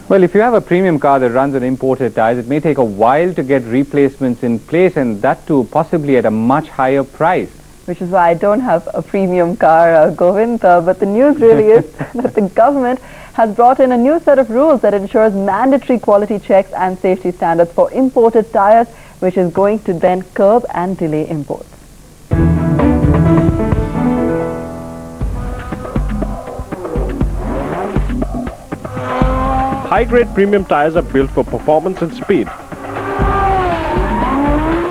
Well, if you have a premium car that runs on imported tires, it may take a while to get replacements in place, and that too possibly at a much higher price. Which is why I don't have a premium car, Govind. But the news really is that the government has brought in a new set of rules that ensures mandatory quality checks and safety standards for imported tires, which is going to then curb and delay imports. High-grade premium tires are built for performance and speed.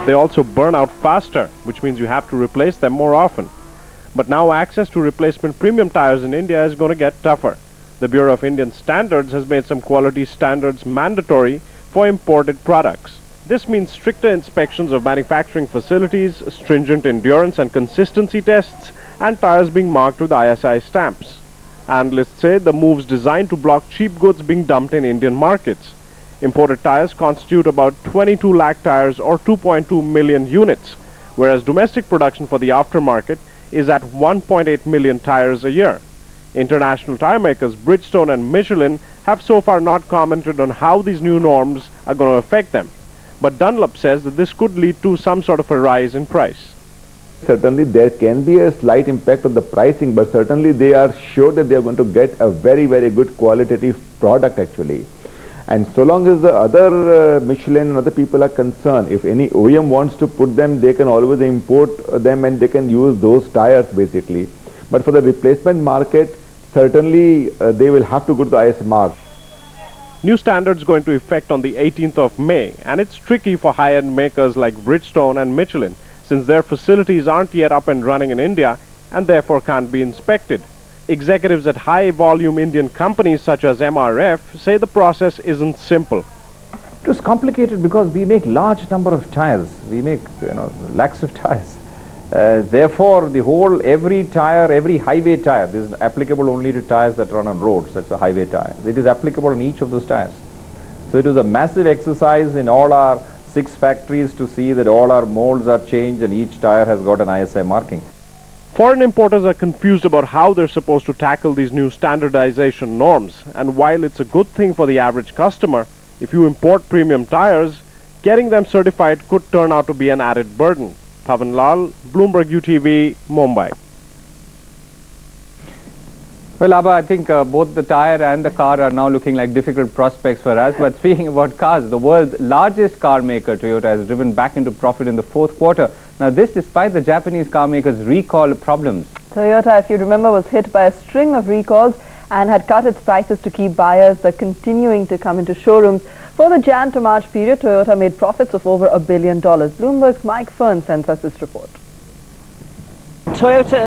They also burn out faster, which means you have to replace them more often. But now access to replacement premium tires in India is going to get tougher. The Bureau of Indian Standards has made some quality standards mandatory for imported products. This means stricter inspections of manufacturing facilities, stringent endurance and consistency tests, and tires being marked with ISI stamps. Analysts say the move's designed to block cheap goods being dumped in Indian markets. Imported tires constitute about 22 lakh tires or 2.2 million units, whereas domestic production for the aftermarket is at 1.8 million tires a year. International tire makers Bridgestone and Michelin have so far not commented on how these new norms are going to affect them. But Dunlop says that this could lead to some sort of a rise in price. Certainly there can be a slight impact on the pricing, but certainly they are sure that they are going to get a very, very good qualitative product actually. And so long as the other Michelin and other people are concerned, if any OEM wants to put them, they can always import them and they can use those tires basically. But for the replacement market, certainly they will have to go to the IS mark. New standards go into effect on the 18th of May, and it's tricky for high-end makers like Bridgestone and Michelin, since their facilities aren't yet up and running in India and therefore can't be inspected. Executives at high-volume Indian companies such as MRF say the process isn't simple. It was complicated because we make large number of tires. We make lakhs of tires. Therefore, every tire, every highway tire, this is applicable only to tires that run on roads. That's a highway tire. It is applicable on each of those tires. So it was a massive exercise in all our 6 factories to see that all our molds are changed and each tire has got an ISI marking. Foreign importers are confused about how they're supposed to tackle these new standardization norms. And while it's a good thing for the average customer, if you import premium tires, getting them certified could turn out to be an added burden. Pawan, Bloomberg UTV, Mumbai. Well, Abba, I think both the tire and the car are now looking like difficult prospects for us. But speaking about cars, the world's largest car maker, Toyota, has driven back into profit in the 4th quarter. Now, this despite the Japanese car makers' recall problems. Toyota, if you remember, was hit by a string of recalls and had cut its prices to keep buyers continuing to come into showrooms. For the Jan to March period, Toyota made profits of over $1 billion. Bloomberg's Mike Fern sends us this report. Toyota